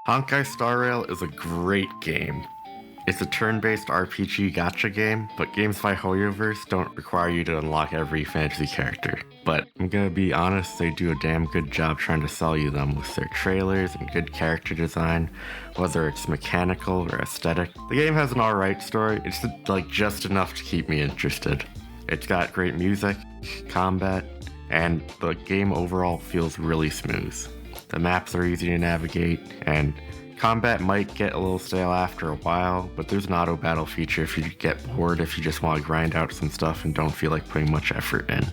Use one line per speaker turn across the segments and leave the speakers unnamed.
Honkai Star Rail is a great game. It's a turn-based RPG gacha game, but games by HoYoverse don't require you to unlock every fantasy character. But I'm gonna be honest, they do a damn good job trying to sell you them with their trailers and good character design, whether it's mechanical or aesthetic. The game has an alright story, it's just enough to keep me interested. It's got great music, combat, and the game overall feels really smooth. The maps are easy to navigate, and combat might get a little stale after a while, but there's an auto battle feature if you get bored, if you just want to grind out some stuff and don't feel like putting much effort in.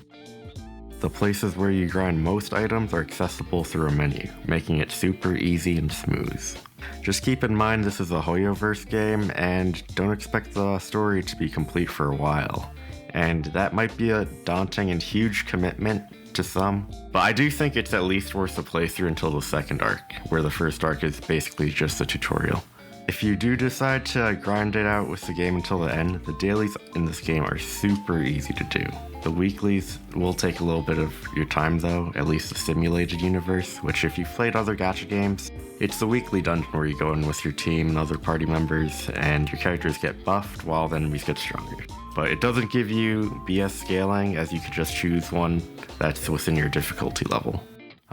The places where you grind most items are accessible through a menu, making it super easy and smooth. Just keep in mind this is a HoYoverse game, and don't expect the story to be complete for a while. And that might be a daunting and huge commitment to some, but I do think it's at least worth a playthrough until the second arc, where the first arc is basically just a tutorial. If you do decide to grind it out with the game until the end, the dailies in this game are super easy to do. The weeklies will take a little bit of your time though, at least the simulated universe, which if you've played other gacha games, it's the weekly dungeon where you go in with your team and other party members, and your characters get buffed while the enemies get stronger. But it doesn't give you BS scaling, as you could just choose one that's within your difficulty level.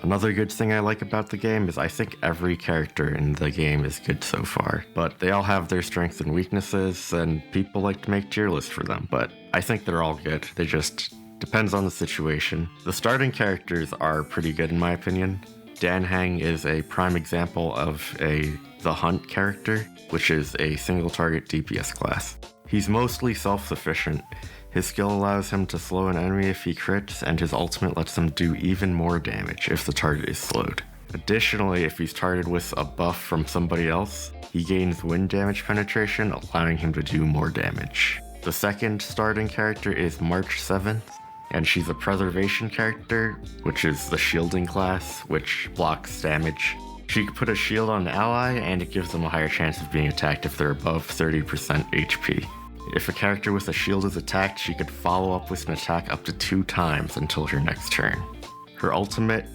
Another good thing I like about the game is I think every character in the game is good so far, but they all have their strengths and weaknesses, and people like to make tier lists for them, but I think they're all good. They just depends on the situation. The starting characters are pretty good in my opinion. Dan Heng is a prime example of the Hunt character, which is a single target DPS class. He's mostly self-sufficient. His skill allows him to slow an enemy if he crits, and his ultimate lets him do even more damage if the target is slowed. Additionally, if he's targeted with a buff from somebody else, he gains wind damage penetration, allowing him to do more damage. The second starting character is March 7th, and she's a preservation character, which is the shielding class, which blocks damage. She can put a shield on an ally, and it gives them a higher chance of being attacked if they're above 30% HP. If a character with a shield is attacked, she could follow up with an attack up to 2 times until her next turn. Her ultimate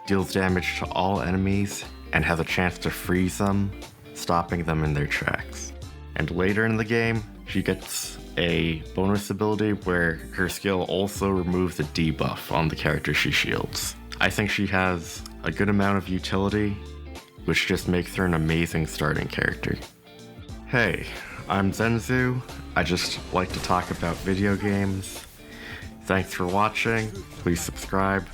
deals damage to all enemies and has a chance to freeze them, stopping them in their tracks. And later in the game, she gets a bonus ability where her skill also removes a debuff on the character she shields. I think she has a good amount of utility, which just makes her an amazing starting character. Hey, I'm Zenzu. I just like to talk about video games. Thanks for watching, please subscribe,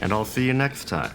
and I'll see you next time.